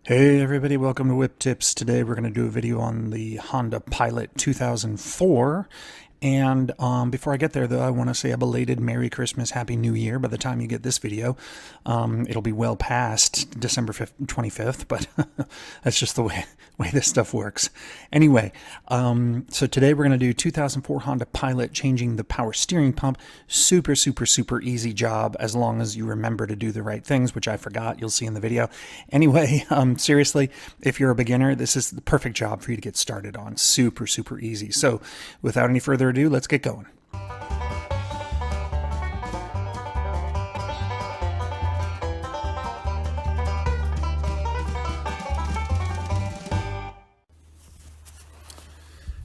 Hey everybody, welcome to Whip Tips. Today we're going to do a video on the Honda Pilot 2004. And before I get there though, I want to say a belated Merry Christmas, Happy New Year. By the time you get this video, it'll be well past December 25th, but that's just the way this stuff works. Anyway, so today we're going to do 2004 Honda Pilot, changing the power steering pump. Super easy job as long as you remember to do the right things, which I forgot. You'll see in the video. Anyway, seriously, if you're a beginner, this is the perfect job for you to get started on. Super easy. So without any further ado, let's get going.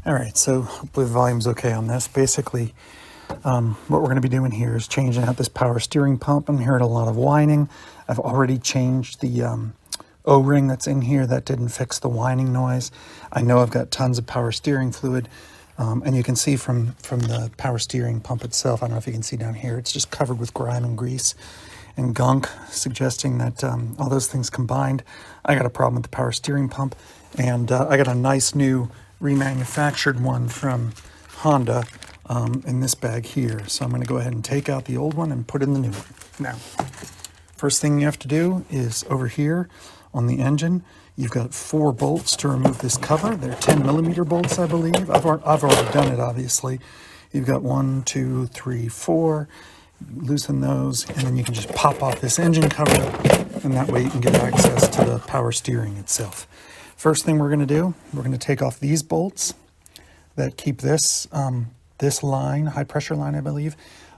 All right, so hopefully the volume's okay on this. Basically, what we're going to be doing here is changing out this power steering pump. I'm hearing a lot of whining. I've already changed the O-ring that's in here. That didn't fix the whining noise. I know I've got tons of power steering fluid. And you can see from the power steering pump itself, I don't know if you can see down here, it's just covered with grime and grease and gunk, suggesting that all those things combined, I got a problem with the power steering pump. And I got a nice new remanufactured one from Honda in this bag here. So I'm going to go ahead and take out the old one and put in the new one. Now, first thing you have to do is over here on the engine, you've got 4 bolts to remove this cover. They're 10mm bolts, I believe. I've already done it, obviously. You've got 1, 2, 3, 4. Loosen those, and then you can just pop off this engine cover, and that way you can get access to the power steering itself. First thing we're going to do, we're going to take off these bolts that keep this this line, high pressure line, I believe,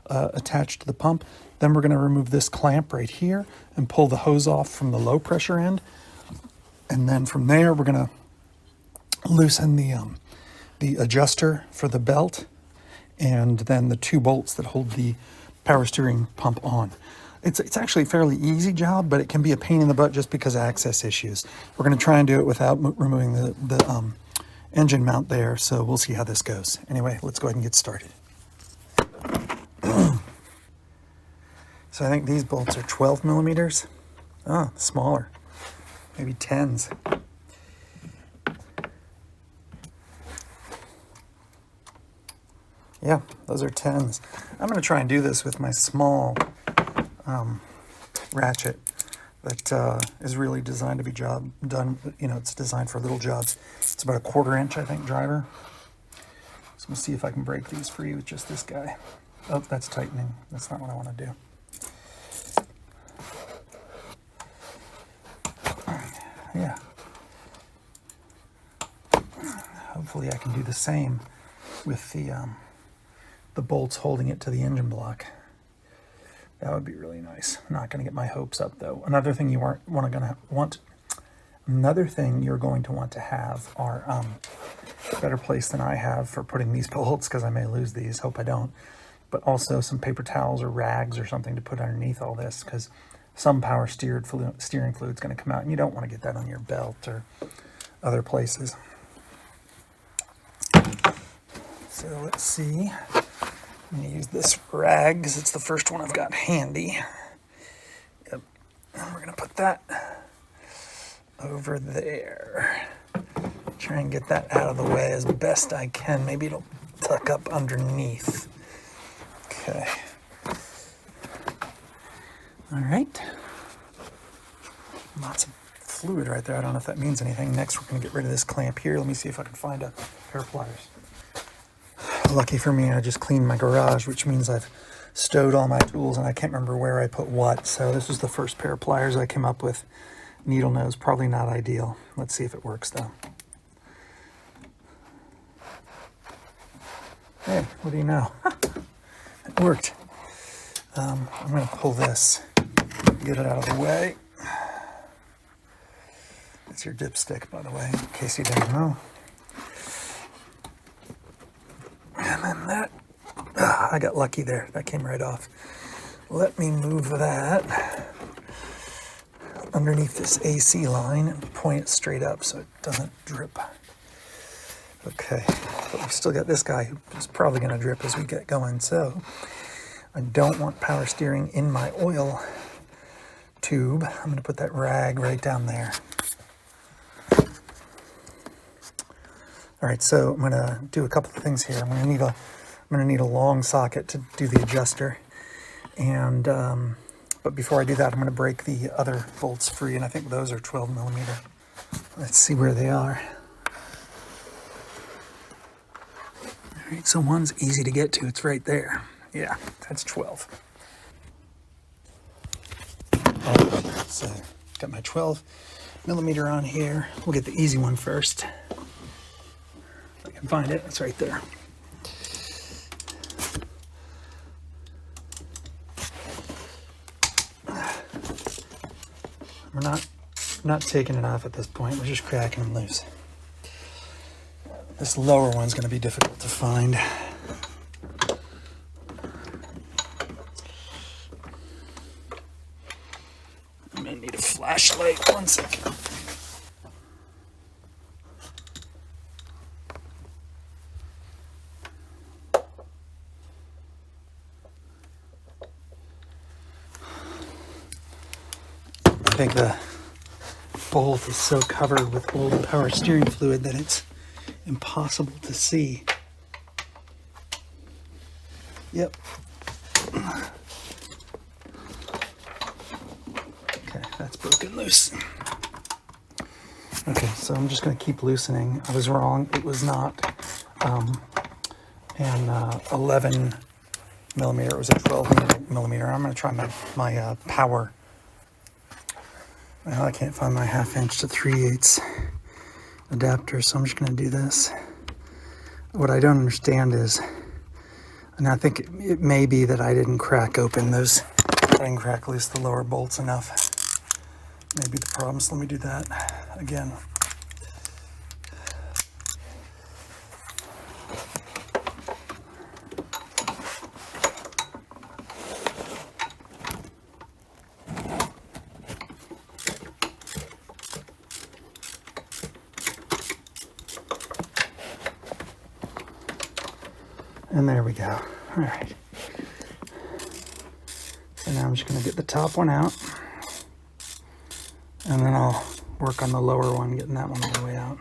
attached to the pump. Then we're going to remove this clamp right here and pull the hose off from the low pressure end. And then from there, we're going to loosen the adjuster for the belt, and then the 2 bolts that hold the power steering pump on. It's actually a fairly easy job, but it can be a pain in the butt just because of access issues. We're going to try and do it without removing the engine mount there, so we'll see how this goes. Anyway, let's go ahead and get started. So I think these bolts are 12mm. Oh, smaller. Maybe 10s. Yeah, those are 10s. I'm going to try and do this with my small ratchet that is really designed to be done. You know, it's designed for little jobs. It's about a 1/4 inch, I think, driver. So I'm going to see if I can break these free with just this guy. Oh, that's tightening. That's not what I want to do. Yeah. Hopefully I can do the same with the bolts holding it to the engine block. That would be really nice. I'm not going to get my hopes up though. Another thing you're going to want to have are a better place than I have for putting these bolts, because I may lose these. Hope I don't. But also some paper towels or rags or something to put underneath all this, because some power steering fluid is going to come out, and you don't want to get that on your belt or other places. So let's see. I'm going to use this rag because it's the first one I've got handy. Yep. And we're going to put that over there. Try and get that out of the way as best I can. Maybe it'll tuck up underneath. Okay. All right. Lots of fluid right there. I don't know if that means anything. Next, we're going to get rid of this clamp here. Let me see if I can find a pair of pliers. Lucky for me, I just cleaned my garage, which means I've stowed all my tools, and I can't remember where I put what. So this was the first pair of pliers I came up with. Needle nose, probably not ideal. Let's see if it works, though. Hey, what do you know? It worked. I'm going to pull this, get it out of the way. It's your dipstick, by the way, in case you didn't know. And then that, I got lucky there. That came right off. Let me move that underneath this AC line and point it straight up so it doesn't drip. Okay, but we've still got this guy who's probably going to drip as we get going. So I don't want power steering in my oil tube. I'm going to put that rag right down there. All right, so I'm gonna do a couple of things here. I'm gonna need a long socket to do the adjuster, and but before I do that, I'm gonna break the other bolts free, and I think those are 12 millimeter. Let's see where they are. All right, so one's easy to get to. It's right there. Yeah, that's 12. So got my 12 millimeter on here. We'll get the easy one first. If I can find it, it's right there. We're not taking it off at this point. We're just cracking them loose. This lower one's going to be difficult to find. I may need a flashlight. 1 second. I think the bolt is so covered with old power steering fluid that it's impossible to see. Yep. Okay, that's broken loose. Okay, so I'm just going to keep loosening. I was wrong. It was not an 11 millimeter. It was a 12 millimeter. I'm going to try my power. Well, I can't find my 1/2 inch to 3/8 adapter, so I'm just going to do this. What I don't understand is, and I think it may be that I didn't crack open those, I didn't crack loose the lower bolts enough. Maybe the problem, so let me do that again. And there we go. All right. So now I'm just going to get the top one out. And then I'll work on the lower one, getting that one all the way out.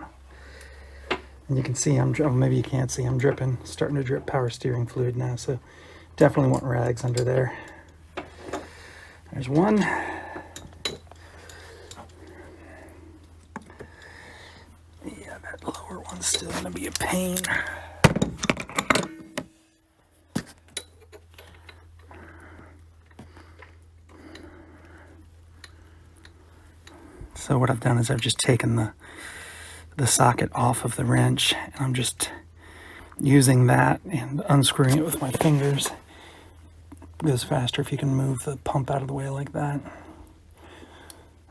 And you can see maybe you can't see, I'm dripping, starting to drip power steering fluid now. So definitely want rags under there. There's one. Yeah, that lower one's still going to be a pain. So what I've done is I've just taken the socket off of the wrench, and I'm just using that and unscrewing it with my fingers. It goes faster if you can move the pump out of the way like that.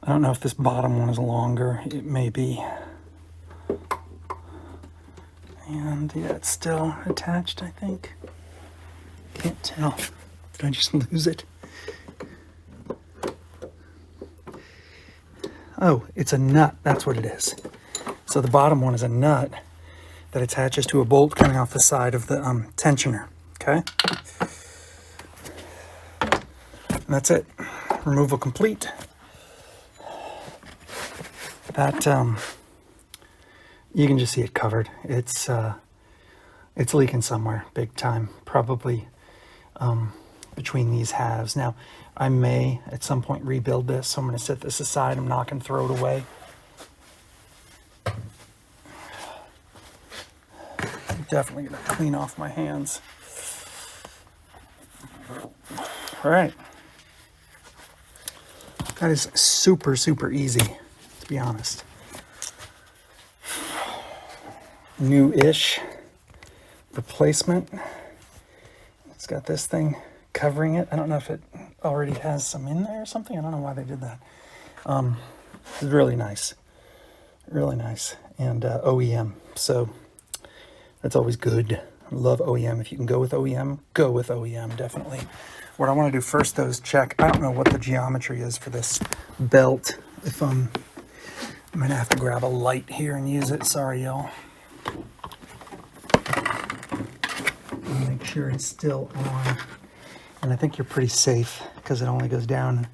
I don't know if this bottom one is longer. It may be. And yeah, it's still attached, I think. Can't tell. Did I just lose it? Oh, it's a nut. That's what it is. So the bottom one is a nut that attaches to a bolt coming off the side of the tensioner. Okay? And that's it. Removal complete. That you can just see it covered. It's leaking somewhere, big time. Probably between these halves. Now, I may at some point rebuild this, so I'm going to set this aside. I'm not going to throw it away. I'm definitely going to clean off my hands. All right. That is super, super easy, to be honest. New-ish replacement. It's got this thing covering it. I don't know if it already has some in there or something. I don't know why they did that. It's really nice. Really nice. And OEM. So that's always good. I love OEM. If you can go with OEM, go with OEM, definitely. What I want to do first, though, is check. I don't know what the geometry is for this belt. If I'm going to have to grab a light here and use it. Sorry, y'all. Make sure it's still on. And I think you're pretty safe because it only goes down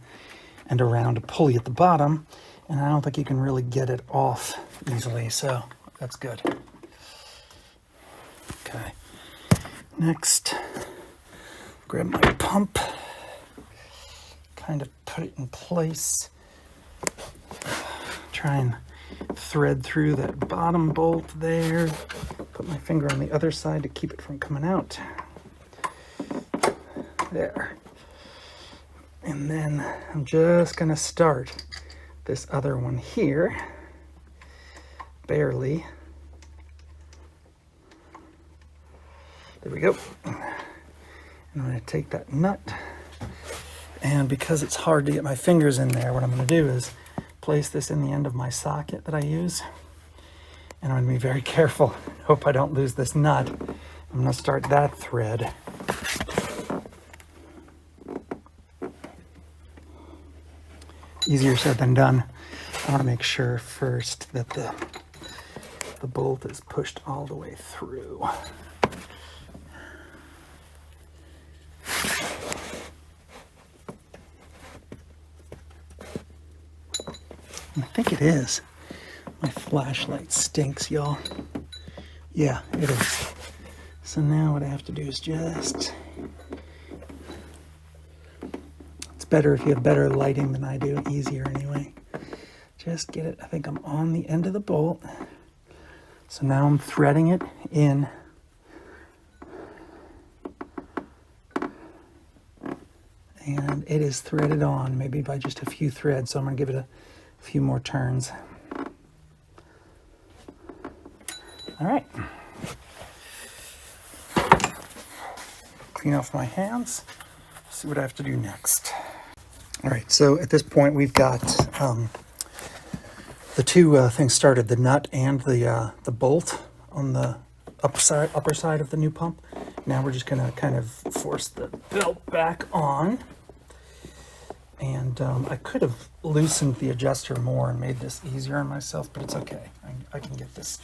and around a pulley at the bottom. And I don't think you can really get it off easily. So that's good. Okay. Next, grab my pump, kind of put it in place. Try and thread through that bottom bolt there. Put my finger on the other side to keep it from coming out. There. And then I'm just gonna start this other one here, barely. There we go. And I'm gonna take that nut, and because it's hard to get my fingers in there, what I'm gonna do is place this in the end of my socket that I use. And I'm gonna be very careful. Hope I don't lose this nut. I'm gonna start that thread. Easier said than done. I wanna make sure first that the bolt is pushed all the way through. I think it is. My flashlight stinks, y'all. Yeah, it is. So now what I have to do is just... It's better if you have better lighting than I do. Easier anyway. Just get it. I think I'm on the end of the bolt. So now I'm threading it in. And it is threaded on, maybe by just a few threads. So I'm going to give it a few more turns. All right. Clean off my hands. See what I have to do next. All right, so at this point we've got the two things started, the nut and the bolt on the upper side of the new pump. Now we're just gonna kind of force the belt back on. And I could have loosened the adjuster more and made this easier on myself, but it's okay. I can get this.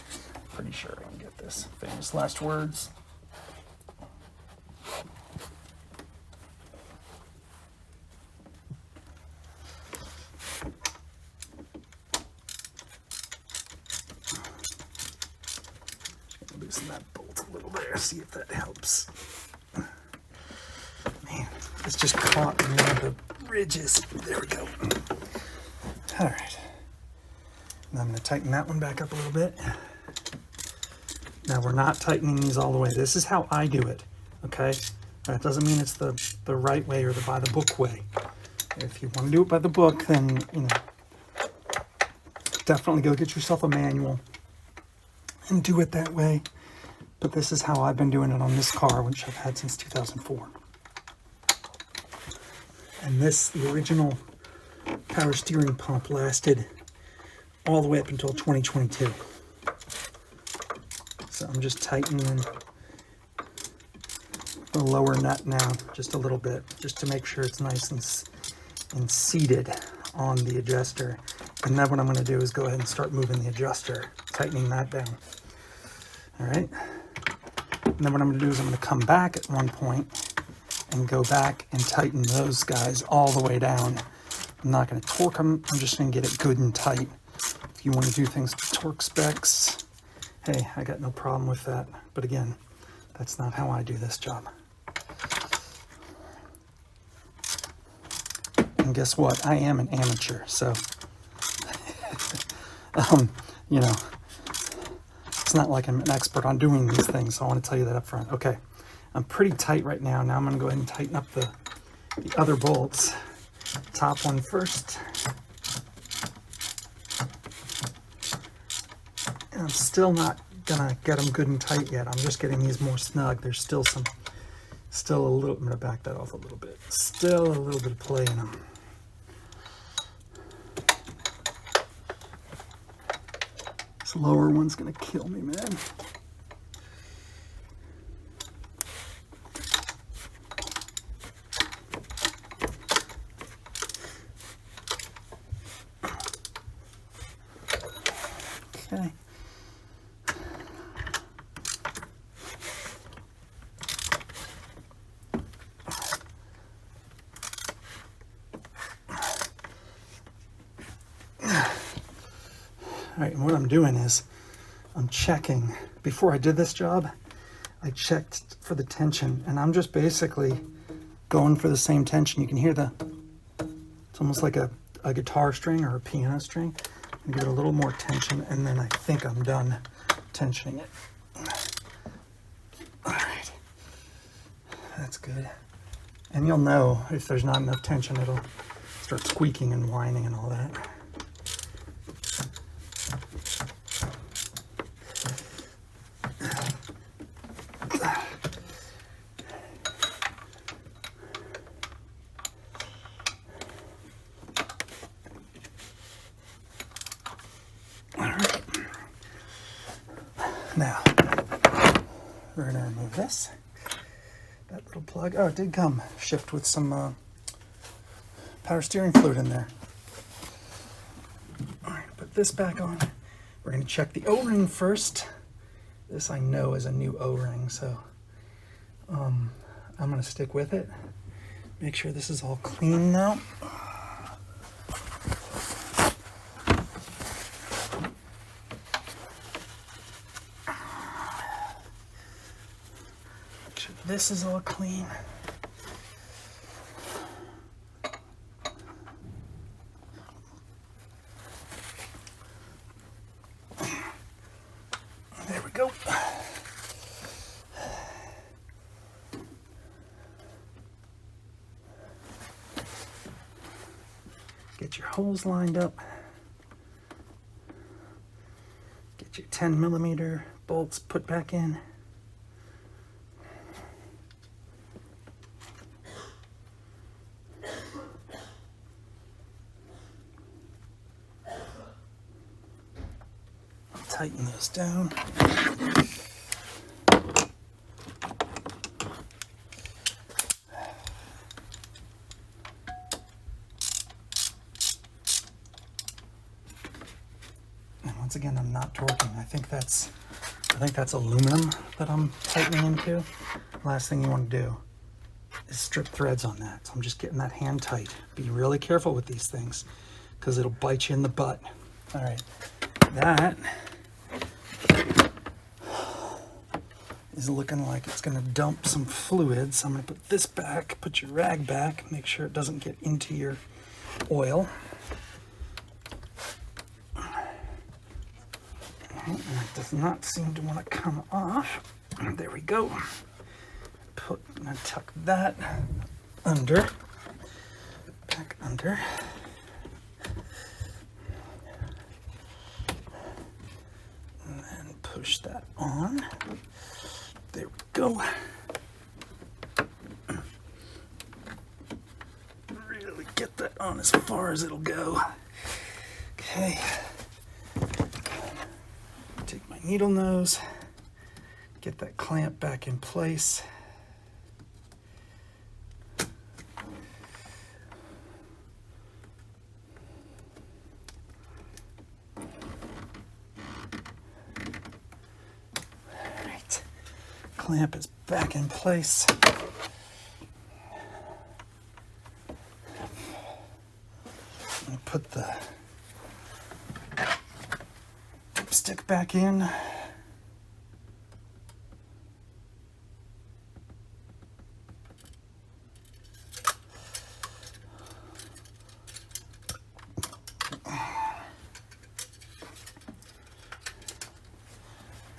Pretty sure I can get this. Famous last words. Just gonna loosen that bolt a little there, see if that helps. Man, it's just caught in one of the ridges. There we go. All right. Now I'm going to tighten that one back up a little bit. Now we're not tightening these all the way. This is how I do it, okay? That doesn't mean it's the right way or the by the book way. If you want to do it by the book, then, you know, definitely go get yourself a manual and do it that way. But this is how I've been doing it on this car, which I've had since 2004. And the original power steering pump lasted all the way up until 2022. So I'm just tightening the lower nut now just a little bit, just to make sure it's nice and seated on the adjuster. And then what I'm going to do is go ahead and start moving the adjuster, tightening that down. All right. And then what I'm going to do is I'm going to come back at one point and go back and tighten those guys all the way down. I'm not going to torque them. I'm just going to get it good and tight. If you want to do things to torque specs, hey, I got no problem with that. But again, that's not how I do this job. And guess what? I am an amateur, so you know, it's not like I'm an expert on doing these things. So I want to tell you that up front. Okay, I'm pretty tight right now. Now I'm going to go ahead and tighten up the other bolts. Top one first. And I'm still not gonna get them good and tight yet. I'm just getting these more snug. There's still a little, I'm gonna back that off a little bit. Still a little bit of play in them. This lower one's gonna kill me, man. Okay. All right, and what I'm doing is I'm checking. Before I did this job, I checked for the tension, and I'm just basically going for the same tension. You can hear it's almost like a guitar string or a piano string. And give it a little more tension, and then I think I'm done tensioning it. All right, that's good. And you'll know if there's not enough tension, it'll start squeaking and whining and all that. Now, we're going to remove this. That little plug. Oh, it did come shipped with some power steering fluid in there. All right, put this back on. We're going to check the O-ring first. This I know is a new O-ring, so I'm going to stick with it. Make sure this is all clean now. This is all clean. There we go. Get your holes lined up. Get your 10mm bolts put back in. Tighten those down. And once again, I'm not torquing. I think that's aluminum that I'm tightening into. Last thing you want to do is strip threads on that. So I'm just getting that hand tight. Be really careful with these things because it'll bite you in the butt. All right, that is looking like it's going to dump some fluid. So I'm going to put this back, put your rag back, make sure it doesn't get into your oil. And it does not seem to want to come off. There we go. And tuck that under, back under. And then push that on. There we go. Really get that on as far as it'll go. Okay. Take my needle nose, get that clamp back in place. Clamp is back in place. And put the dipstick back in.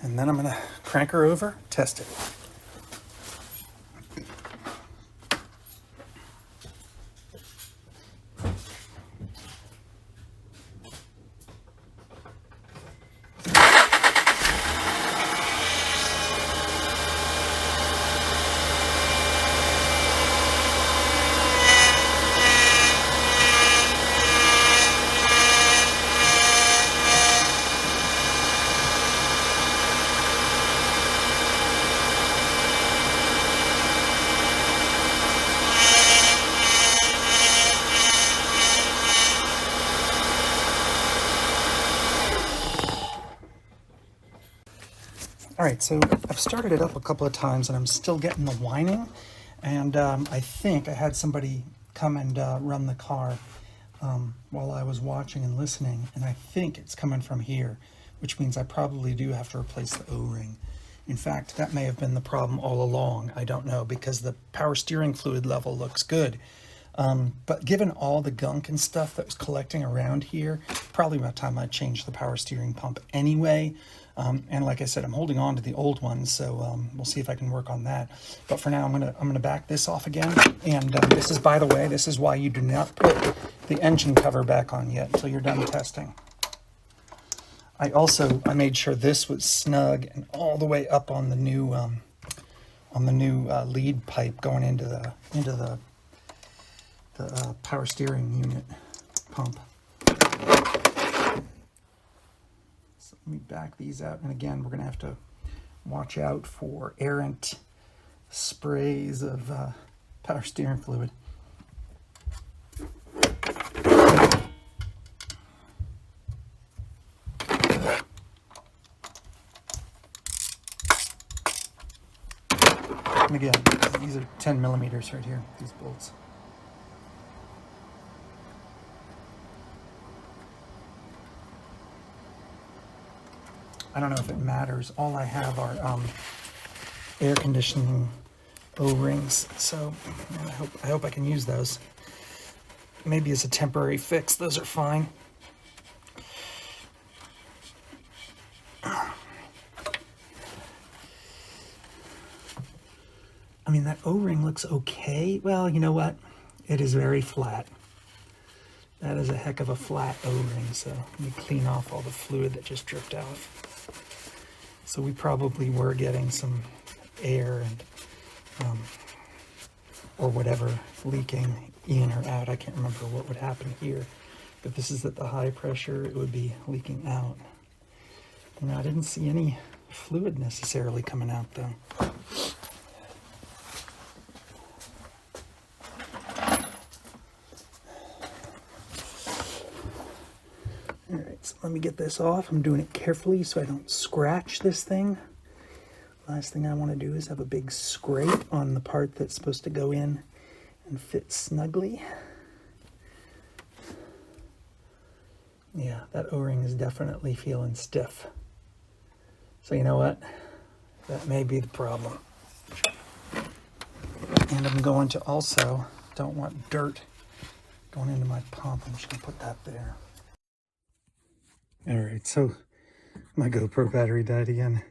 And then I'm going to crank her over, test it. All right, so I've started it up a couple of times and I'm still getting the whining. And I think I had somebody come and run the car while I was watching and listening. And I think it's coming from here, which means I probably do have to replace the O-ring. In fact, that may have been the problem all along. I don't know, because the power steering fluid level looks good. But given all the gunk and stuff that was collecting around here, probably about time I changed the power steering pump anyway. And like I said, I'm holding on to the old one, so we'll see if I can work on that. But for now, I'm gonna back this off again. And this is, by the way, this is why you do not put the engine cover back on yet until you're done testing. I made sure this was snug and all the way up on the new lead pipe going into the power steering unit pump. So let me back these out, and again, we're going to have to watch out for errant sprays of power steering fluid. And again, these are 10 millimeters right here, these bolts. I don't know if it matters. All I have are air conditioning O-rings, so I hope I can use those. Maybe as a temporary fix, those are fine. I mean, that O-ring looks okay. Well, you know what? It is very flat. That is a heck of a flat O-ring, so let me clean off all the fluid that just dripped off. So we probably were getting some air and or whatever leaking in or out. I can't remember what would happen here. If this is at the high pressure, it would be leaking out. And I didn't see any fluid necessarily coming out though. Alright, so let me get this off. I'm doing it carefully so I don't scratch this thing. Last thing I want to do is have a big scrape on the part that's supposed to go in and fit snugly. Yeah, that O-ring is definitely feeling stiff. So you know what? That may be the problem. And I'm going to also, don't want dirt going into my pump. I'm just going to put that there. All right, so my GoPro battery died again.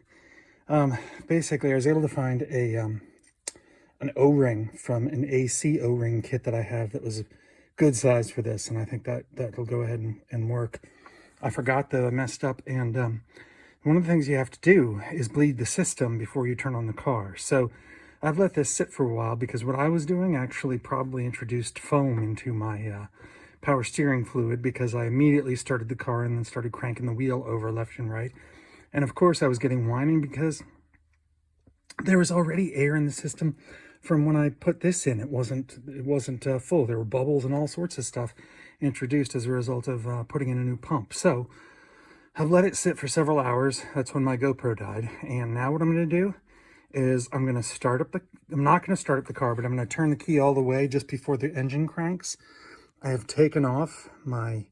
Basically, I was able to find an O-ring from an AC O-ring kit that I have that was a good size for this, and I think that'll go ahead and work. I forgot that I messed up, and one of the things you have to do is bleed the system before you turn on the car. So I've let this sit for a while because what I was doing actually probably introduced foam into my power steering fluid, because I immediately started the car and then started cranking the wheel over left and right. And of course I was getting whining because there was already air in the system from when I put this in. It wasn't full. There were bubbles and all sorts of stuff introduced as a result of putting in a new pump. So I've let it sit for several hours. That's when my GoPro died. And now what I'm going to do is I'm not going to start up the car, but I'm going to turn the key all the way just before the engine cranks. I have taken off my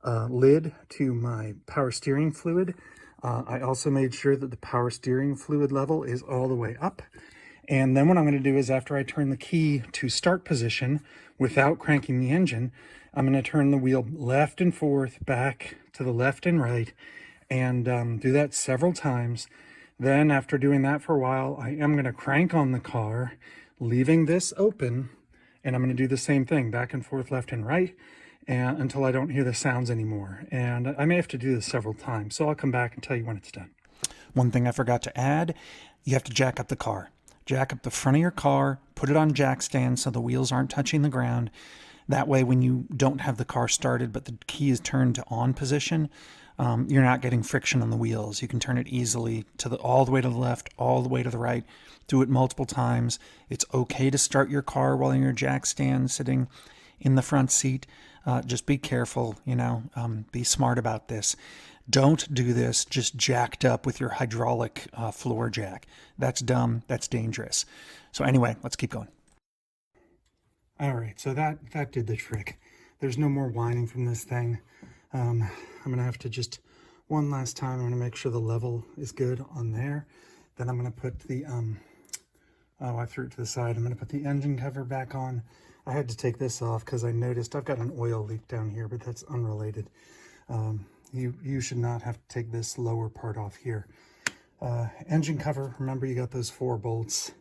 lid to my power steering fluid. I also made sure that the power steering fluid level is all the way up. And then what I'm going to do is, after I turn the key to start position without cranking the engine, I'm going to turn the wheel left and forth, back to the left and right, and do that several times. Then after doing that for a while, I am going to crank on the car, leaving this open. And I'm going to do the same thing, back and forth, left and right, and until I don't hear the sounds anymore. And I may have to do this several times, so I'll come back and tell you when it's done. One thing I forgot to add, you have to jack up the car. Jack up the front of your car, put it on jack stands so the wheels aren't touching the ground. That way, when you don't have the car started, but the key is turned to on position, you're not getting friction on the wheels. You can turn it easily to all the way to the left, all the way to the right. Do it multiple times. It's okay to start your car while in your jack stand sitting in the front seat. Just be careful, be smart about this. Don't do this just jacked up with your hydraulic floor jack. That's dumb. That's dangerous. So anyway, let's keep going. All right, so that did the trick. There's no more whining from this thing. I'm going to have to just, one last time, I'm going to make sure the level is good on there. Then I'm going to put the, oh, I threw it to the side. I'm going to put the engine cover back on. I had to take this off because I noticed I've got an oil leak down here, but that's unrelated. You should not have to take this lower part off here. Engine cover, remember you got those 4 bolts.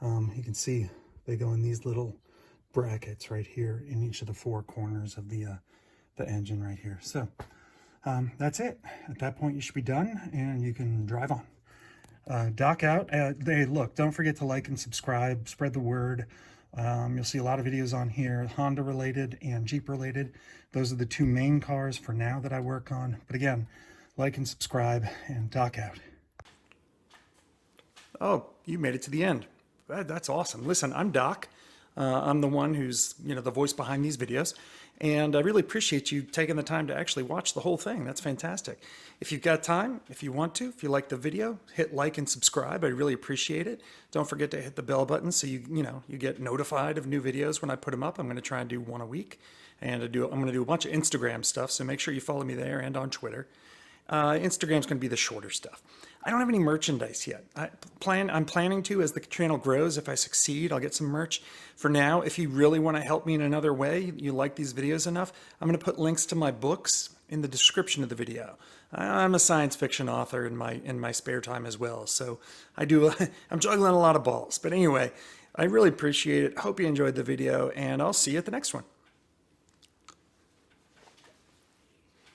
You can see they go in these little brackets right here in each of the 4 corners of the engine right here. So that's it. At that point you should be done and you can drive on. Dock out. Hey, look, don't forget to like and subscribe, spread the word. You'll see a lot of videos on here, Honda related and Jeep related. Those are the 2 main cars for now that I work on. But again, like and subscribe and dock out. Oh, you made it to the end. That's awesome. Listen, I'm Doc. I'm the one who's, the voice behind these videos. And I really appreciate you taking the time to actually watch the whole thing. That's fantastic. If you've got time, if you want to, if you like the video, hit like and subscribe. I really appreciate it. Don't forget to hit the bell button so you get notified of new videos when I put them up. I'm going to try and do 1 a week. And I'm going to do a bunch of Instagram stuff, so make sure you follow me there and on Twitter. Instagram's going to be the shorter stuff. I don't have any merchandise yet. I'm planning to as the channel grows. If I succeed, I'll get some merch. For now, if you really want to help me in another way, you like these videos enough, I'm going to put links to my books in the description of the video. I'm a science fiction author in my spare time as well, so I'm juggling a lot of balls. But anyway, I really appreciate it. Hope you enjoyed the video, and I'll see you at the next one.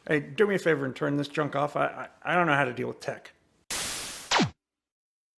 Hey, do me a favor and turn this junk off. I don't know how to deal with tech.